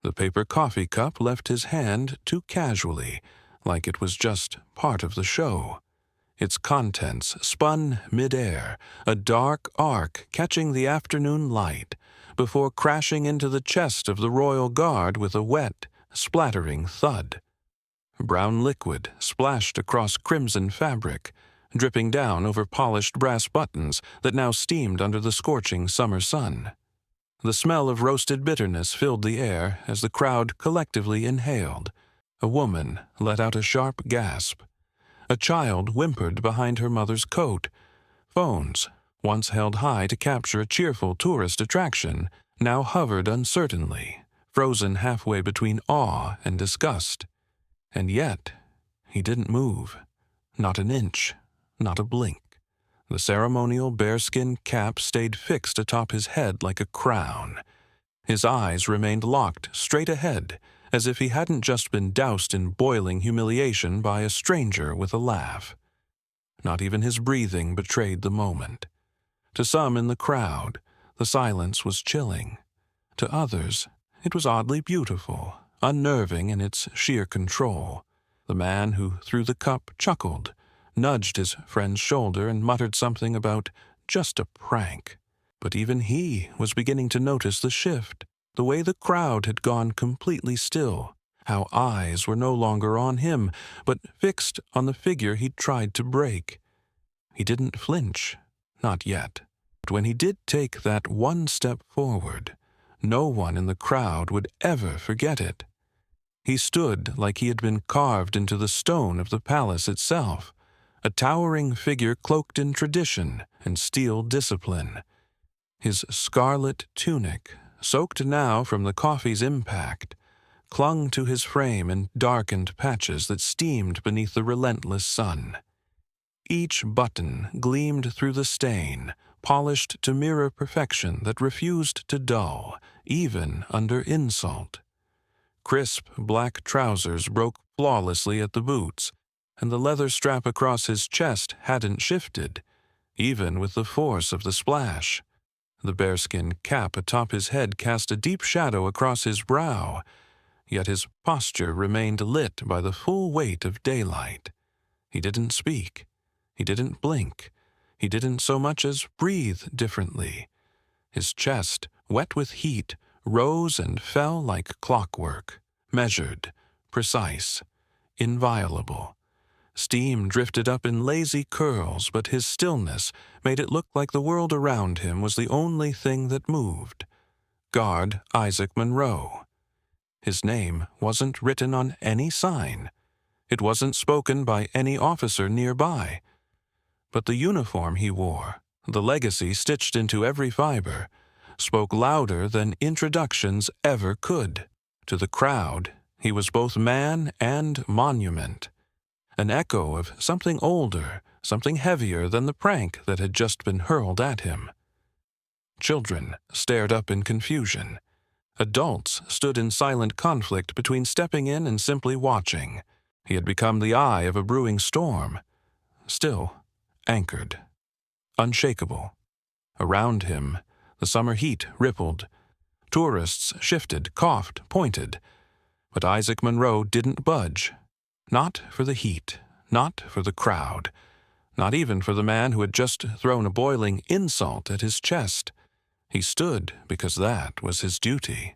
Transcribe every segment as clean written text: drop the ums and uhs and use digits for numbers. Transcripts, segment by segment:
The paper coffee cup left his hand too casually, like it was just part of the show. Its contents spun mid-air, a dark arc catching the afternoon light, before crashing into the chest of the royal guard with a wet, splattering thud. Brown liquid splashed across crimson fabric, dripping down over polished brass buttons that now steamed under the scorching summer sun. The smell of roasted bitterness filled the air as the crowd collectively inhaled. A woman let out a sharp gasp. A child whimpered behind her mother's coat. Phones, once held high to capture a cheerful tourist attraction, now hovered uncertainly, frozen halfway between awe and disgust. And yet, he didn't move. Not an inch, not a blink. The ceremonial bearskin cap stayed fixed atop his head like a crown. His eyes remained locked straight ahead, as if he hadn't just been doused in boiling humiliation by a stranger with a laugh. Not even his breathing betrayed the moment. To some in the crowd, the silence was chilling. To others, it was oddly beautiful, unnerving in its sheer control. The man who threw the cup chuckled, nudged his friend's shoulder and muttered something about just a prank. But even he was beginning to notice the shift, the way the crowd had gone completely still, how eyes were no longer on him, but fixed on the figure he'd tried to break. He didn't flinch, not yet. But when he did take that one step forward, no one in the crowd would ever forget it. He stood like he had been carved into the stone of the palace itself, a towering figure cloaked in tradition and steel discipline. His scarlet tunic, soaked now from the coffee's impact, clung to his frame in darkened patches that steamed beneath the relentless sun. Each button gleamed through the stain, polished to mirror perfection that refused to dull, even under insult. Crisp black trousers broke flawlessly at the boots, and the leather strap across his chest hadn't shifted, even with the force of the splash. The bearskin cap atop his head cast a deep shadow across his brow, yet his posture remained lit by the full weight of daylight. He didn't speak. He didn't blink. He didn't so much as breathe differently. His chest, wet with heat, rose and fell like clockwork, measured, precise, inviolable. Steam drifted up in lazy curls, but his stillness made it look like the world around him was the only thing that moved. Guard Isaac Monroe. His name wasn't written on any sign. It wasn't spoken by any officer nearby. But the uniform he wore, the legacy stitched into every fiber, spoke louder than introductions ever could. To the crowd, he was both man and monument. An echo of something older, something heavier than the prank that had just been hurled at him. Children stared up in confusion. Adults stood in silent conflict between stepping in and simply watching. He had become the eye of a brewing storm. Still, anchored, unshakable. Around him, the summer heat rippled. Tourists shifted, coughed, pointed. But Isaac Monroe didn't budge. Not for the heat, not for the crowd, not even for the man who had just thrown a boiling insult at his chest. He stood because that was his duty,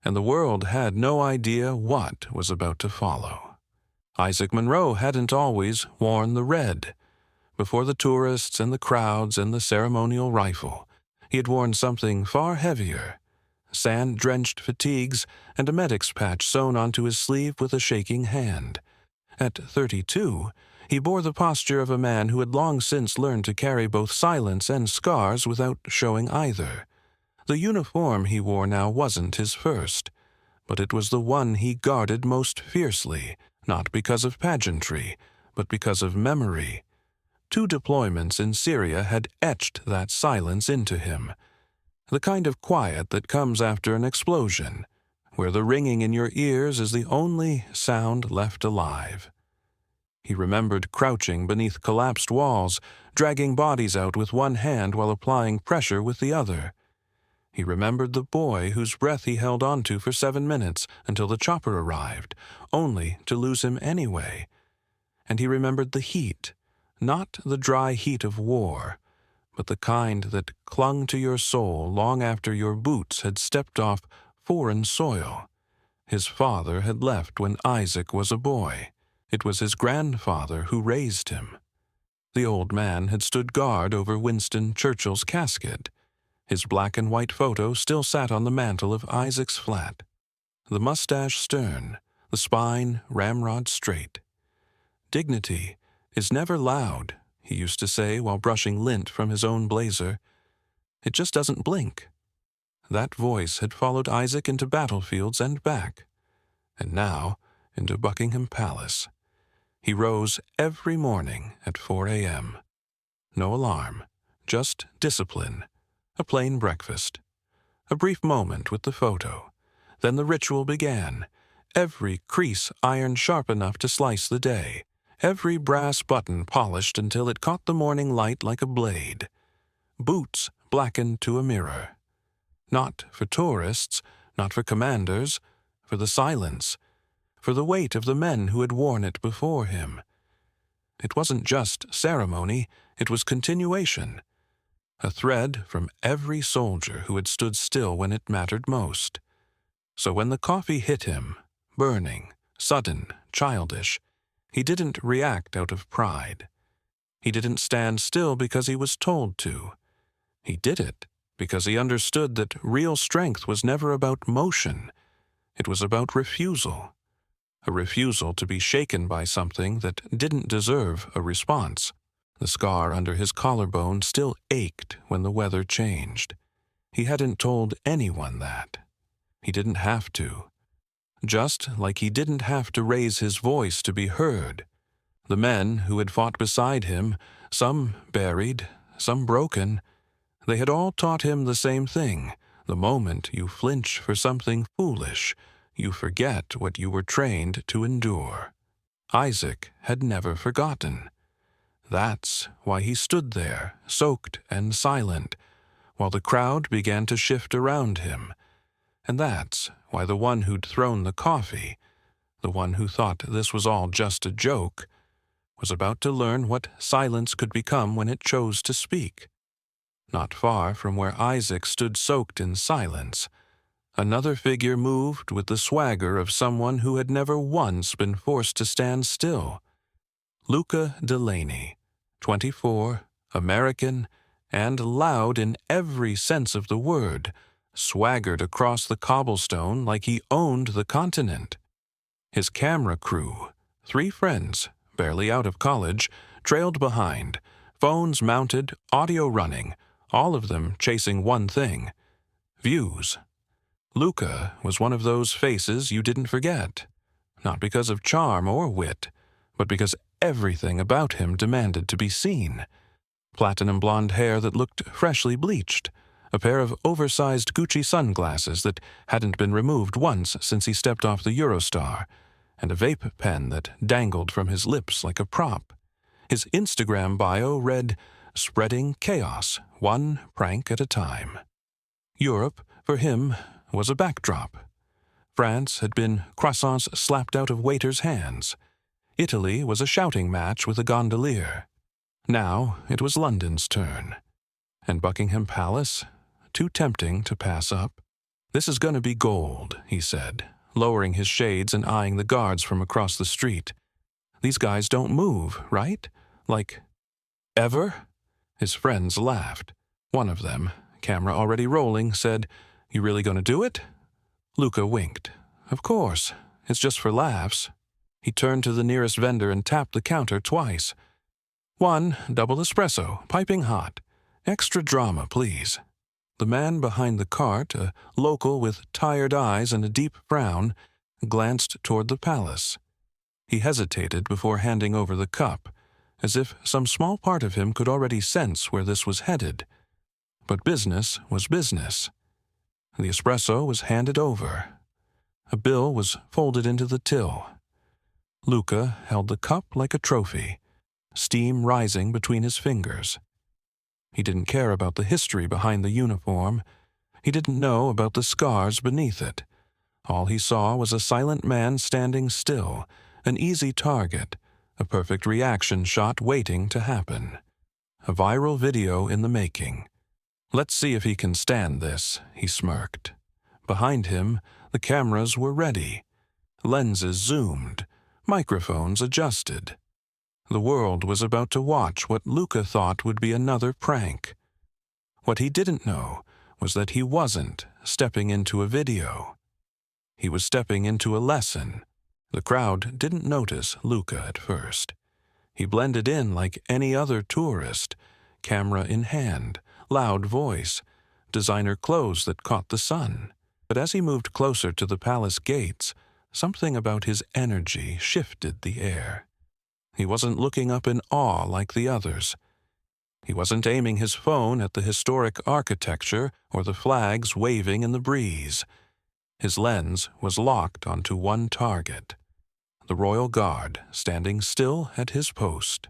and the world had no idea what was about to follow. Isaac Monroe hadn't always worn the red. Before the tourists and the crowds and the ceremonial rifle, he had worn something far heavier, sand-drenched fatigues and a medic's patch sewn onto his sleeve with a shaking hand. At 32, he bore the posture of a man who had long since learned to carry both silence and scars without showing either. The uniform he wore now wasn't his first, but it was the one he guarded most fiercely, not because of pageantry, but because of memory. 2 deployments in Syria had etched that silence into him, the kind of quiet that comes after an explosion, where the ringing in your ears is the only sound left alive. He remembered crouching beneath collapsed walls, dragging bodies out with one hand while applying pressure with the other. He remembered the boy whose breath he held onto for 7 minutes until the chopper arrived, only to lose him anyway. And he remembered the heat, not the dry heat of war, but the kind that clung to your soul long after your boots had stepped off foreign soil. His father had left when Isaac was a boy. It was his grandfather who raised him. The old man had stood guard over Winston Churchill's casket. His black and white photo still sat on the mantel of Isaac's flat. The mustache stern, the spine ramrod straight. Dignity is never loud, he used to say while brushing lint from his own blazer. It just doesn't blink. That voice had followed Isaac into battlefields and back, and now into Buckingham Palace. He rose every morning at 4 a.m. No alarm, just discipline, a plain breakfast, a brief moment with the photo. Then the ritual began, every crease ironed sharp enough to slice the day, every brass button polished until it caught the morning light like a blade, boots blackened to a mirror. Not for tourists, not for commanders, for the silence, for the weight of the men who had worn it before him. It wasn't just ceremony, it was continuation, a thread from every soldier who had stood still when it mattered most. So when the coffee hit him, burning, sudden, childish, he didn't react out of pride. He didn't stand still because he was told to. He did it because he understood that real strength was never about motion. It was about refusal. A refusal to be shaken by something that didn't deserve a response. The scar under his collarbone still ached when the weather changed. He hadn't told anyone that. He didn't have to. Just like he didn't have to raise his voice to be heard. The men who had fought beside him, some buried, some broken, they had all taught him the same thing. The moment you flinch for something foolish, you forget what you were trained to endure. Isaac had never forgotten. That's why he stood there, soaked and silent, while the crowd began to shift around him. And that's why the one who'd thrown the coffee, the one who thought this was all just a joke, was about to learn what silence could become when it chose to speak. Not far from where Isaac stood soaked in silence, another figure moved with the swagger of someone who had never once been forced to stand still. Luca Delaney, 24, American, and loud in every sense of the word, swaggered across the cobblestone like he owned the continent. His camera crew, 3 friends, barely out of college, trailed behind, phones mounted, audio running, all of them chasing one thing: views. Luca was one of those faces you didn't forget, not because of charm or wit, but because everything about him demanded to be seen. Platinum blonde hair that looked freshly bleached, a pair of oversized Gucci sunglasses that hadn't been removed once since he stepped off the Eurostar, and a vape pen that dangled from his lips like a prop. His Instagram bio read, "Spreading chaos, one prank at a time." Europe, for him, was a backdrop. France had been croissants slapped out of waiters' hands. Italy was a shouting match with a gondolier. Now it was London's turn. And Buckingham Palace, too tempting to pass up. "This is going to be gold," he said, lowering his shades and eyeing the guards from across the street. "These guys don't move, right? Like, ever?" His friends laughed. One of them, camera already rolling, said, "You really going to do it?" Luca winked. "Of course. It's just for laughs." He turned to the nearest vendor and tapped the counter twice. "1 double espresso, piping hot. Extra drama, please." The man behind the cart, a local with tired eyes and a deep frown, glanced toward the palace. He hesitated before handing over the cup, as if some small part of him could already sense where this was headed. But business was business. The espresso was handed over. A bill was folded into the till. Luca held the cup like a trophy, steam rising between his fingers. He didn't care about the history behind the uniform. He didn't know about the scars beneath it. All he saw was a silent man standing still, an easy target, a perfect reaction shot waiting to happen. A viral video in the making. "Let's see if he can stand this," he smirked. Behind him, the cameras were ready. Lenses zoomed, microphones adjusted. The world was about to watch what Luca thought would be another prank. What he didn't know was that he wasn't stepping into a video. He was stepping into a lesson. The crowd didn't notice Luca at first. He blended in like any other tourist, camera in hand, loud voice, designer clothes that caught the sun. But as he moved closer to the palace gates, something about his energy shifted the air. He wasn't looking up in awe like the others. He wasn't aiming his phone at the historic architecture or the flags waving in the breeze. His lens was locked onto one target, the royal guard standing still at his post.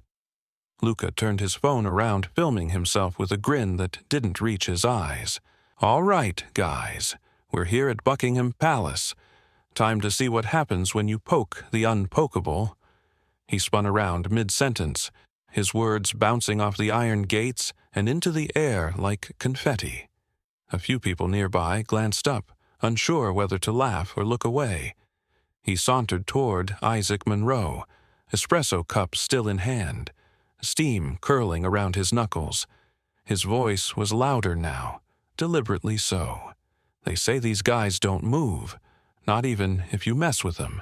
Luca turned his phone around, filming himself with a grin that didn't reach his eyes. "All right, guys, we're here at Buckingham Palace. Time to see what happens when you poke the unpokeable." He spun around mid-sentence, his words bouncing off the iron gates and into the air like confetti. A few people nearby glanced up, unsure whether to laugh or look away. He sauntered toward Isaac Monroe, espresso cup still in hand, steam curling around his knuckles. His voice was louder now, deliberately so. "They say these guys don't move, not even if you mess with them.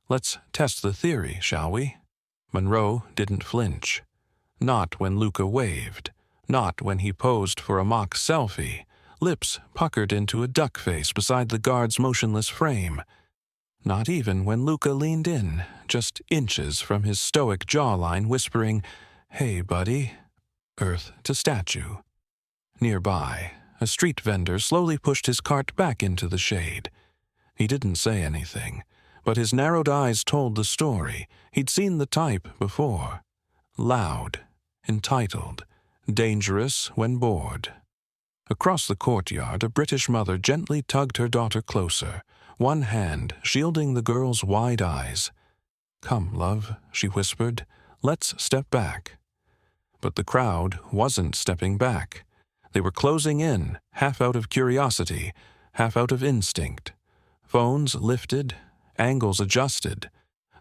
Let's test the theory, shall we?" Monroe didn't flinch. Not when Luca waved, not when he posed for a mock selfie, lips puckered into a duck face beside the guard's motionless frame. Not even when Luca leaned in, just inches from his stoic jawline, whispering, "Hey, buddy," earth to statue. Nearby, a street vendor slowly pushed his cart back into the shade. He didn't say anything, but his narrowed eyes told the story. He'd seen the type before. Loud, entitled, dangerous when bored. Across the courtyard, a British mother gently tugged her daughter closer, one hand shielding the girl's wide eyes. "Come, love," she whispered, "let's step back." But the crowd wasn't stepping back. They were closing in, half out of curiosity, half out of instinct. Phones lifted, angles adjusted.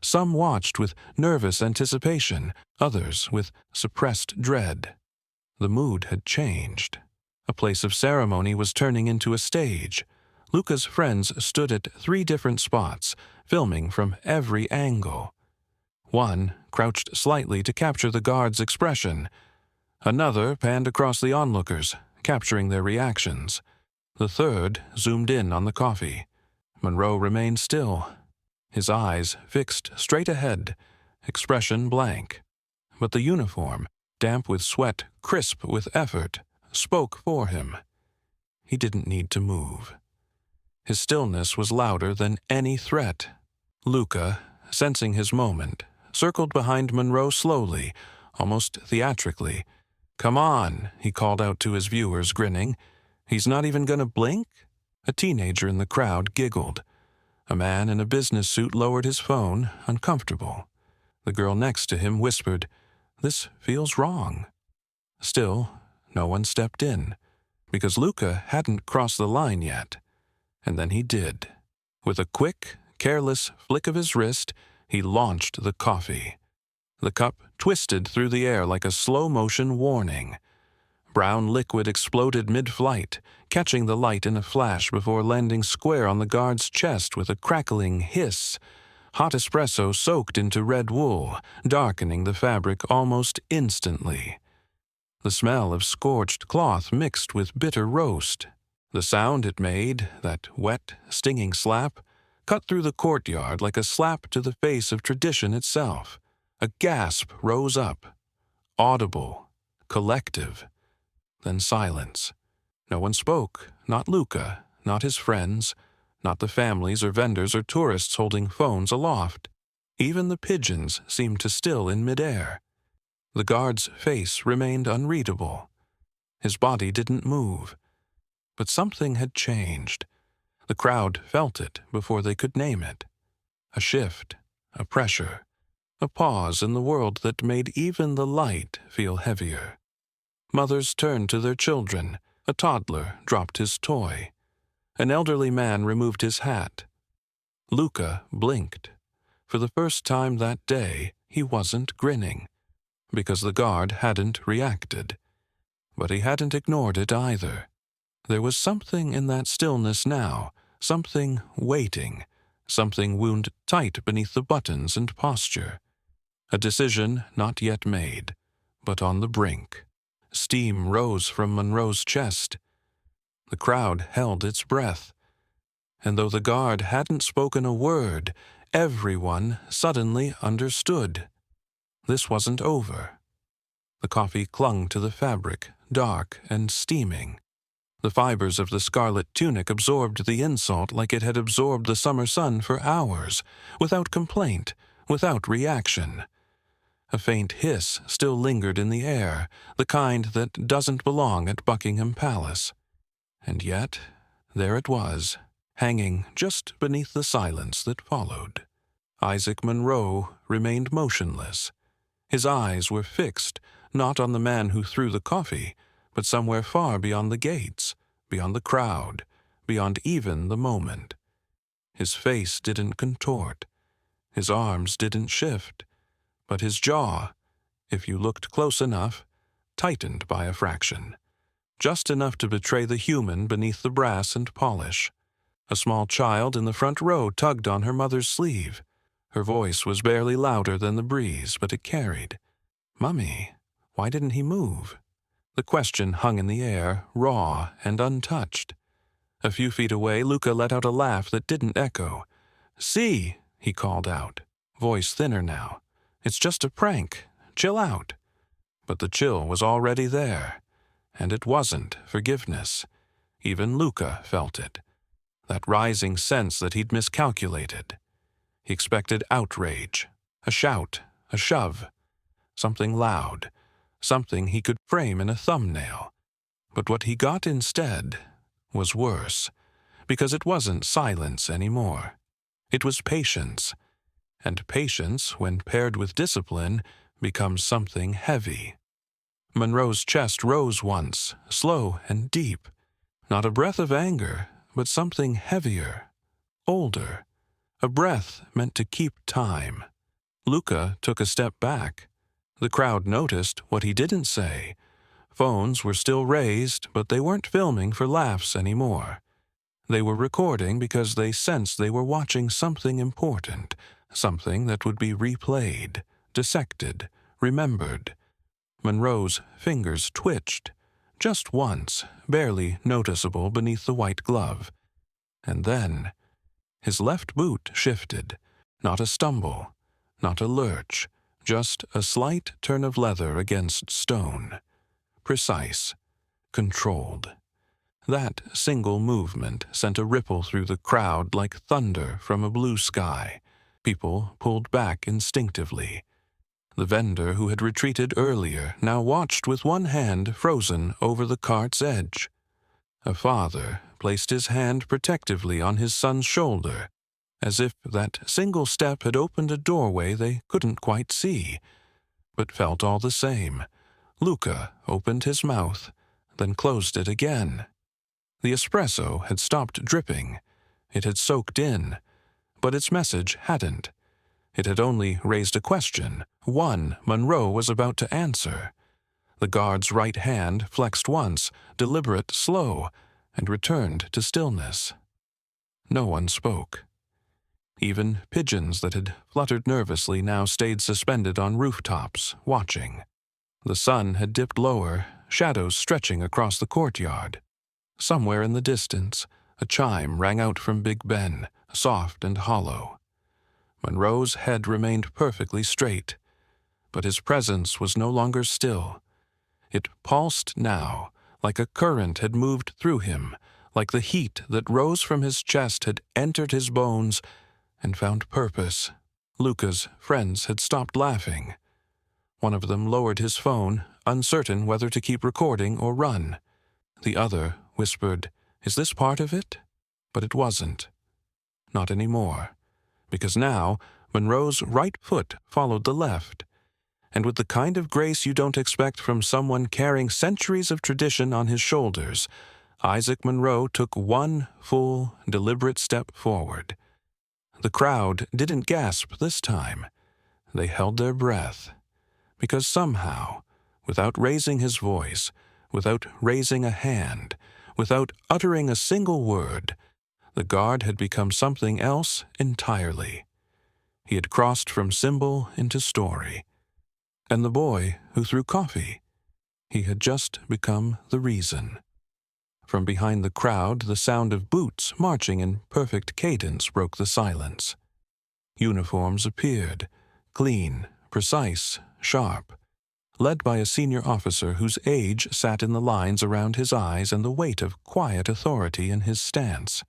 Some watched with nervous anticipation, others with suppressed dread. The mood had changed. A place of ceremony was turning into a stage. Luca's friends stood at 3 different spots, filming from every angle. One crouched slightly to capture the guard's expression. Another panned across the onlookers, capturing their reactions. The third zoomed in on the coffee. Monroe remained still, his eyes fixed straight ahead, expression blank. But the uniform, damp with sweat, crisp with effort, spoke for him. He didn't need to move. His stillness was louder than any threat. Luca, sensing his moment, circled behind Monroe slowly, almost theatrically. "Come on," he called out to his viewers, grinning. "He's not even gonna blink?" A teenager in the crowd giggled. A man in a business suit lowered his phone, uncomfortable. The girl next to him whispered, "This feels wrong." Still, no one stepped in, because Luca hadn't crossed the line yet. And then he did. With a quick, careless flick of his wrist, he launched the coffee. The cup twisted through the air like a slow-motion warning. Brown liquid exploded mid-flight, catching the light in a flash before landing square on the guard's chest with a crackling hiss. Hot espresso soaked into red wool, darkening the fabric almost instantly. The smell of scorched cloth mixed with bitter roast. The sound it made, that wet, stinging slap, cut through the courtyard like a slap to the face of tradition itself. A gasp rose up, audible, collective. Then silence. No one spoke, not Luca, not his friends, not the families or vendors or tourists holding phones aloft. Even the pigeons seemed to still in midair. The guard's face remained unreadable. His body didn't move. But something had changed. The crowd felt it before they could name it. A shift, a pressure, a pause in the world that made even the light feel heavier. Mothers turned to their children. A toddler dropped his toy. An elderly man removed his hat. Luca blinked. For the first time that day, he wasn't grinning, because the guard hadn't reacted. But he hadn't ignored it either. There was something in that stillness now, something waiting, something wound tight beneath the buttons and posture. A decision not yet made, but on the brink. Steam rose from Monroe's chest. The crowd held its breath. And though the guard hadn't spoken a word, everyone suddenly understood. This wasn't over. The coffee clung to the fabric, dark and steaming. The fibers of the scarlet tunic absorbed the insult like it had absorbed the summer sun for hours, without complaint, without reaction. A faint hiss still lingered in the air, the kind that doesn't belong at Buckingham Palace. And yet, there it was, hanging just beneath the silence that followed. Isaac Monroe remained motionless. His eyes were fixed, not on the man who threw the coffee, but somewhere far beyond the gates, beyond the crowd, beyond even the moment. His face didn't contort. His arms didn't shift. But his jaw, if you looked close enough, tightened by a fraction, just enough to betray the human beneath the brass and polish. A small child in the front row tugged on her mother's sleeve. Her voice was barely louder than the breeze, but it carried. "Mummy, why didn't he move?" The question hung in the air, raw and untouched. A few feet away, Luca let out a laugh that didn't echo. "See," he called out, voice thinner now. "It's just a prank. Chill out." But the chill was already there, and it wasn't forgiveness. Even Luca felt it. That rising sense that he'd miscalculated. He expected outrage, a shout, a shove, something loud, something he could frame in a thumbnail. But what he got instead was worse, because it wasn't silence anymore. It was patience. And patience, when paired with discipline, becomes something heavy. Monroe's chest rose once, slow and deep. Not a breath of anger, but something heavier, older. A breath meant to keep time. Luca took a step back. The crowd noticed what he didn't say. Phones were still raised, but they weren't filming for laughs anymore. They were recording because they sensed they were watching something important, something that would be replayed, dissected, remembered. Monroe's fingers twitched, just once, barely noticeable beneath the white glove. And then, his left boot shifted. Not a stumble, not a lurch, just a slight turn of leather against stone. Precise, controlled. That single movement sent a ripple through the crowd like thunder from a blue sky. People pulled back instinctively. The vendor who had retreated earlier now watched with one hand frozen over the cart's edge. A father placed his hand protectively on his son's shoulder, as if that single step had opened a doorway they couldn't quite see, but felt all the same. Luca opened his mouth, then closed it again. The espresso had stopped dripping. It had soaked in, but its message hadn't. It had only raised a question, one Monroe was about to answer. The guard's right hand flexed once, deliberate, slow, and returned to stillness. No one spoke. Even pigeons that had fluttered nervously now stayed suspended on rooftops, watching. The sun had dipped lower, shadows stretching across the courtyard. Somewhere in the distance, a chime rang out from Big Ben, soft and hollow. Monroe's head remained perfectly straight, but his presence was no longer still. It pulsed now, like a current had moved through him, like the heat that rose from his chest had entered his bones and found purpose. Luca's friends had stopped laughing. One of them lowered his phone, uncertain whether to keep recording or run. The other whispered, Is this part of it? But it wasn't. Not anymore. Because now, Monroe's right foot followed the left, and with the kind of grace you don't expect from someone carrying centuries of tradition on his shoulders, Isaac Monroe took one full, deliberate step forward. The crowd didn't gasp this time. They held their breath, because somehow, without raising his voice, without raising a hand, without uttering a single word, the guard had become something else entirely. He had crossed from symbol into story. And the boy who threw coffee, he had just become the reason. From behind the crowd, the sound of boots marching in perfect cadence broke the silence. Uniforms appeared, clean, precise, sharp, led by a senior officer whose age sat in the lines around his eyes and the weight of quiet authority in his stance.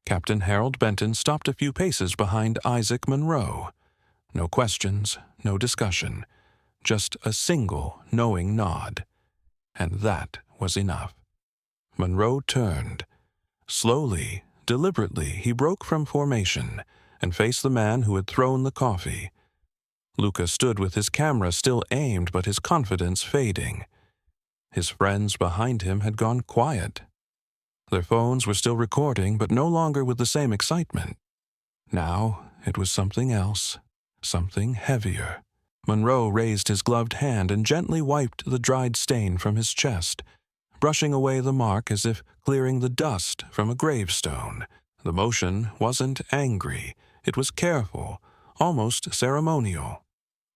Captain Harold Benton stopped a few paces behind Isaac Monroe. No questions, no discussion, just a single knowing nod. And that was enough. Monroe turned. Slowly, deliberately, he broke from formation and faced the man who had thrown the coffee. Luca stood with his camera still aimed but his confidence fading. His friends behind him had gone quiet. Their phones were still recording, but no longer with the same excitement. Now it was something else, something heavier. Monroe raised his gloved hand and gently wiped the dried stain from his chest, brushing away the mark as if clearing the dust from a gravestone. The motion wasn't angry. It was careful, almost ceremonial.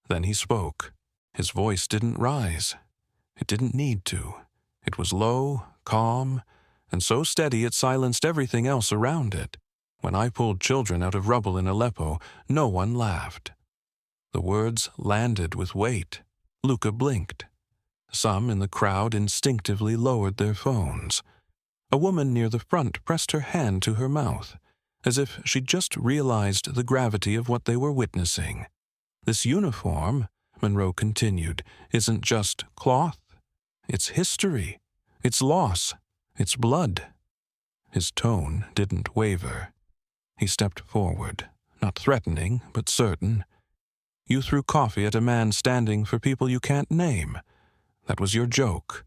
Then he spoke. His voice didn't rise. It didn't need to. It was low, calm, and so steady it silenced everything else around it. When I pulled children out of rubble in Aleppo, no one laughed. The words landed with weight. Luca blinked. Some in the crowd instinctively lowered their phones. A woman near the front pressed her hand to her mouth, as if she'd just realized the gravity of what they were witnessing. This uniform, Monroe continued, isn't just cloth. It's history. It's loss. It's blood. His tone didn't waver. He stepped forward, not threatening, but certain. You threw coffee at a man standing for people you can't name. That was your joke.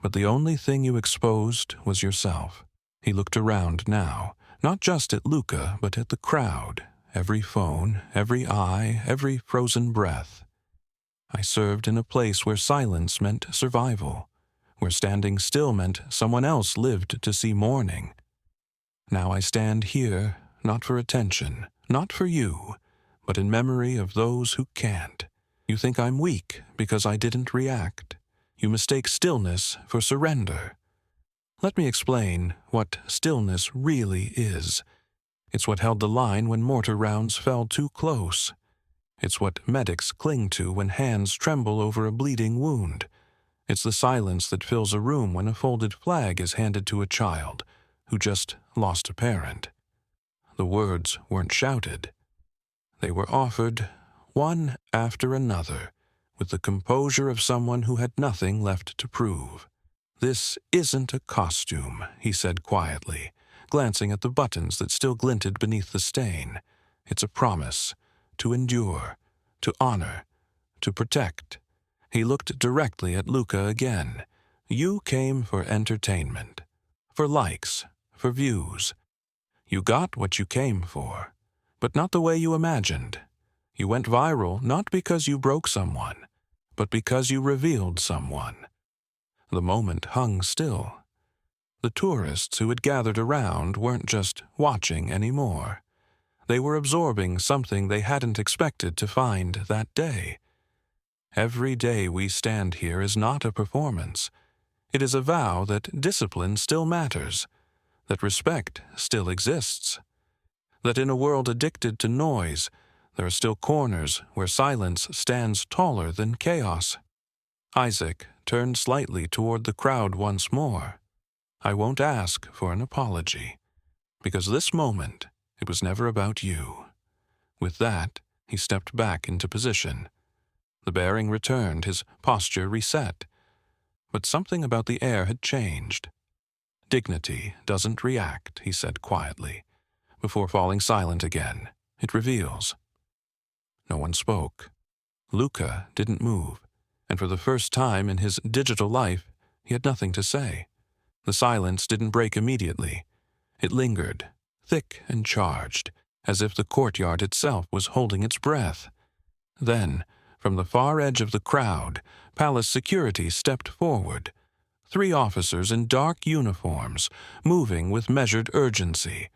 But the only thing you exposed was yourself. He looked around now, not just at Luca, but at the crowd, every phone, every eye, every frozen breath. I served in a place where silence meant survival, where standing still meant someone else lived to see morning. Now I stand here, not for attention, not for you, but in memory of those who can't. You think I'm weak because I didn't react. You mistake stillness for surrender. Let me explain what stillness really is. It's what held the line when mortar rounds fell too close. It's what medics cling to when hands tremble over a bleeding wound. It's the silence that fills a room when a folded flag is handed to a child who just lost a parent. The words weren't shouted. They were offered, one after another, with the composure of someone who had nothing left to prove. "This isn't a costume," he said quietly, glancing at the buttons that still glinted beneath the stain. "It's a promise, to endure, to honor, to protect." He looked directly at Luca again. "You came for entertainment, for likes, for views. You got what you came for, but not the way you imagined. You went viral not because you broke someone, but because you revealed someone." The moment hung still. The tourists who had gathered around weren't just watching anymore. They were absorbing something they hadn't expected to find that day. Every day we stand here is not a performance. It is a vow that discipline still matters, that respect still exists, that in a world addicted to noise, there are still corners where silence stands taller than chaos. Isaac turned slightly toward the crowd once more. "I won't ask for an apology, because this moment, it was never about you." With that, he stepped back into position. The bearing returned, his posture reset. But something about the air had changed. dignity doesn't react," he said quietly, before falling silent again. "It reveals." No one spoke. Luca didn't move, and for the first time in his digital life, he had nothing to say. The silence didn't break immediately. It lingered, thick and charged, as if the courtyard itself was holding its breath. Then, from the far edge of the crowd, palace security stepped forward. 3 officers in dark uniforms, moving with measured urgency.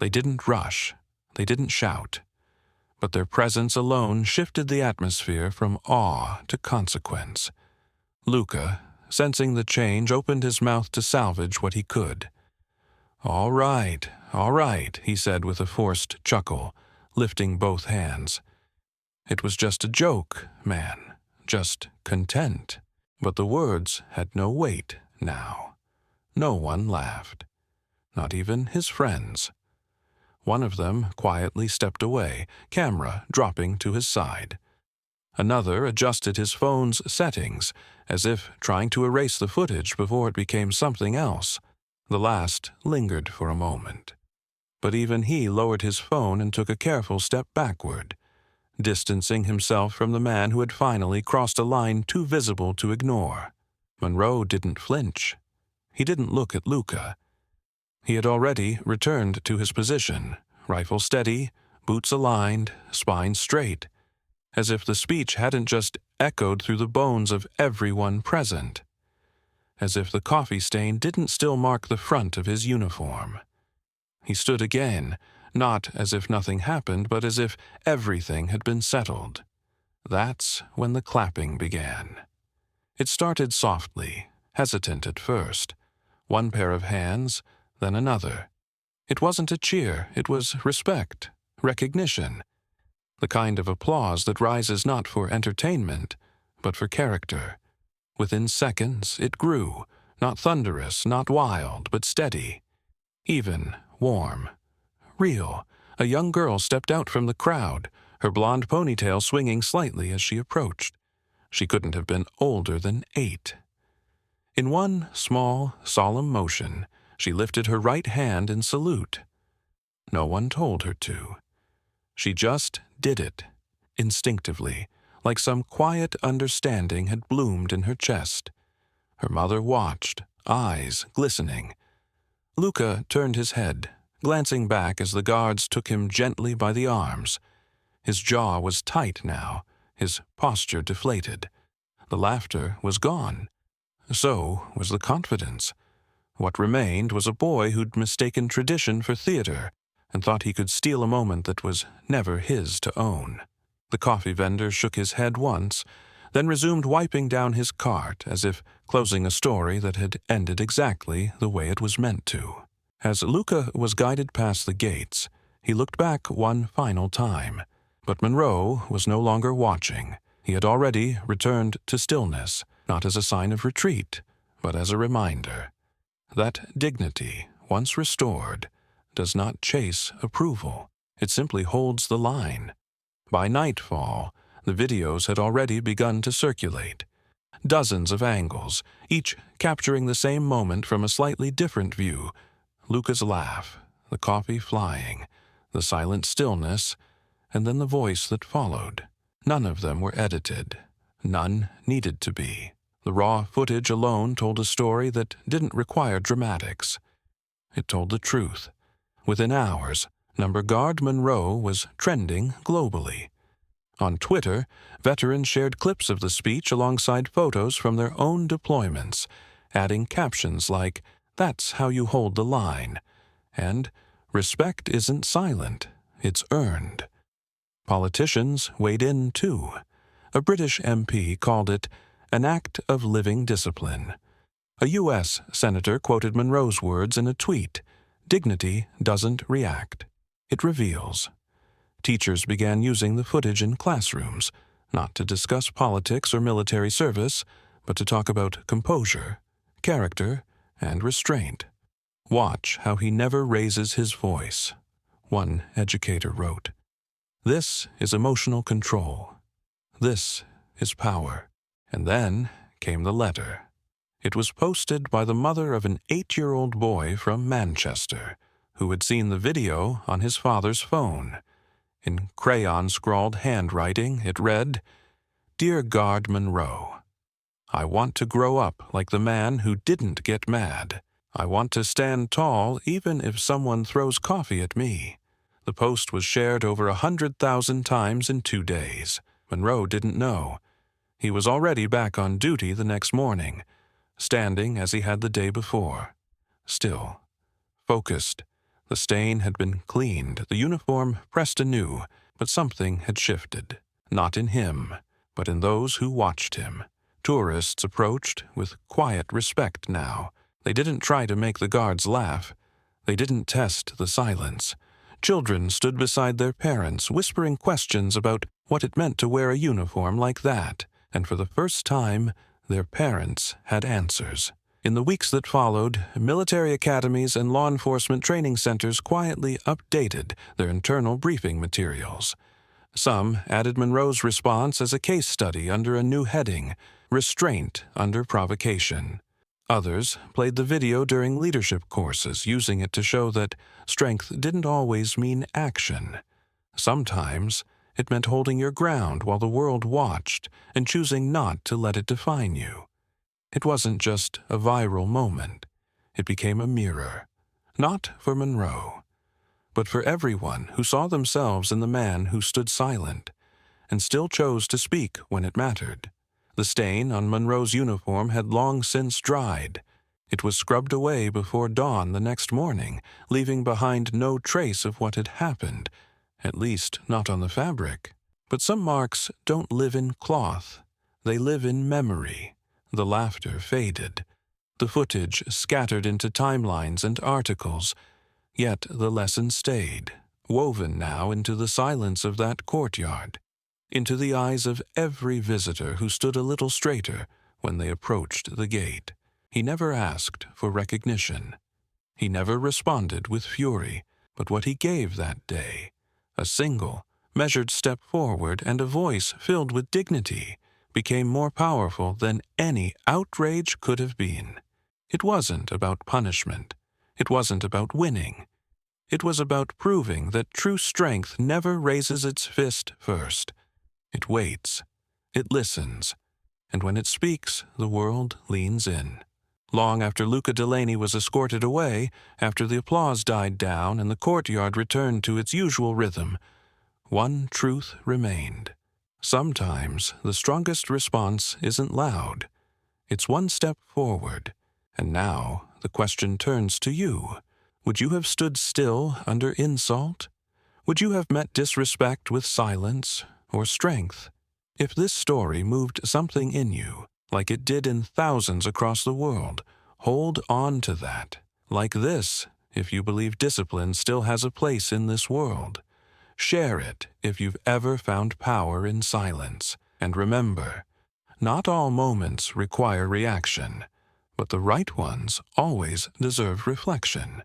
They didn't rush. They didn't shout. But their presence alone shifted the atmosphere from awe to consequence. Luca, sensing the change, opened his mouth to salvage what he could. All right," he said with a forced chuckle, lifting both hands. "It was just a joke, man, just content." But the words had no weight now. No one laughed. Not even his friends. One of them quietly stepped away, camera dropping to his side. Another adjusted his phone's settings, as if trying to erase the footage before it became something else. The last lingered for a moment. But even he lowered his phone and took a careful step backward, distancing himself from the man who had finally crossed a line too visible to ignore. Monroe didn't flinch. He didn't look at Luca. He had already returned to his position, rifle steady, boots aligned, spine straight, as if the speech hadn't just echoed through the bones of everyone present, as if the coffee stain didn't still mark the front of his uniform. He stood again, not as if nothing happened, but as if everything had been settled. That's when the clapping began. It started softly, hesitant at first. One pair of hands, then another. It wasn't a cheer, it was respect, recognition. The kind of applause that rises not for entertainment, but for character. Within seconds, it grew, not thunderous, not wild, but steady. Even, warm. Real. A young girl stepped out from the crowd, her blonde ponytail swinging slightly as she approached. She couldn't have been older than 8. In one small, solemn motion, she lifted her right hand in salute. No one told her to. She just did it, instinctively, like some quiet understanding had bloomed in her chest. Her mother watched, eyes glistening. Luca turned his head, glancing back as the guards took him gently by the arms. His jaw was tight now, his posture deflated. The laughter was gone. So was the confidence. What remained was a boy who'd mistaken tradition for theater and thought he could steal a moment that was never his to own. The coffee vendor shook his head once, then resumed wiping down his cart as if closing a story that had ended exactly the way it was meant to. As Luca was guided past the gates, he looked back one final time. But Monroe was no longer watching. He had already returned to stillness, not as a sign of retreat, but as a reminder that dignity, once restored, does not chase approval. It simply holds the line. By nightfall, the videos had already begun to circulate. Dozens of angles, each capturing the same moment from a slightly different view. Luca's laugh, the coffee flying, the silent stillness, and then the voice that followed. None of them were edited. None needed to be. The raw footage alone told a story that didn't require dramatics. It told the truth. Within hours, Number Guard Monroe was trending globally. On Twitter, veterans shared clips of the speech alongside photos from their own deployments, adding captions like, "That's how you hold the line," and "Respect isn't silent, it's earned." Politicians weighed in too. A British MP called it an act of living discipline. A U.S. senator quoted Monroe's words in a tweet, "Dignity doesn't react. It reveals." Teachers began using the footage in classrooms, not to discuss politics or military service, but to talk about composure, character, and restraint. "Watch how he never raises his voice," one educator wrote. "This is emotional control. This is power." And then came the letter. It was posted by the mother of an 8-year-old boy from Manchester, who had seen the video on his father's phone. In crayon-scrawled handwriting, it read, "Dear Guard Monroe, I want to grow up like the man who didn't get mad. I want to stand tall even if someone throws coffee at me." The post was shared over 100,000 times in 2 days. Monroe didn't know. He was already back on duty the next morning, standing as he had the day before. Still, focused. The stain had been cleaned, the uniform pressed anew, but something had shifted. Not in him, but in those who watched him. Tourists approached with quiet respect now. They didn't try to make the guards laugh. They didn't test the silence. Children stood beside their parents, whispering questions about what it meant to wear a uniform like that, and for the first time, their parents had answers. In the weeks that followed, military academies and law enforcement training centers quietly updated their internal briefing materials. Some added Monroe's response as a case study under a new heading, Restraint Under Provocation. Others played the video during leadership courses, using it to show that strength didn't always mean action. Sometimes it meant holding your ground while the world watched and choosing not to let it define you. It wasn't just a viral moment. It became a mirror, not for Monroe, but for everyone who saw themselves in the man who stood silent and still chose to speak when it mattered. The stain on Monroe's uniform had long since dried. It was scrubbed away before dawn the next morning, leaving behind no trace of what had happened, at least not on the fabric. But some marks don't live in cloth. They live in memory. The laughter faded. The footage scattered into timelines and articles. Yet the lesson stayed, woven now into the silence of that courtyard, into the eyes of every visitor who stood a little straighter when they approached the gate. He never asked for recognition. He never responded with fury, but what he gave that day, a single, measured step forward and a voice filled with dignity, became more powerful than any outrage could have been. It wasn't about punishment. It wasn't about winning. It was about proving that true strength never raises its fist first. It waits. It listens. And when it speaks, the world leans in. Long after Luca Delaney was escorted away, after the applause died down and the courtyard returned to its usual rhythm, one truth remained. Sometimes the strongest response isn't loud. It's one step forward. And now the question turns to you. Would you have stood still under insult? Would you have met disrespect with silence or strength? If this story moved something in you, like it did in thousands across the world, hold on to that. Like this, if you believe discipline still has a place in this world. Share it if you've ever found power in silence. And remember, not all moments require reaction, but the right ones always deserve reflection.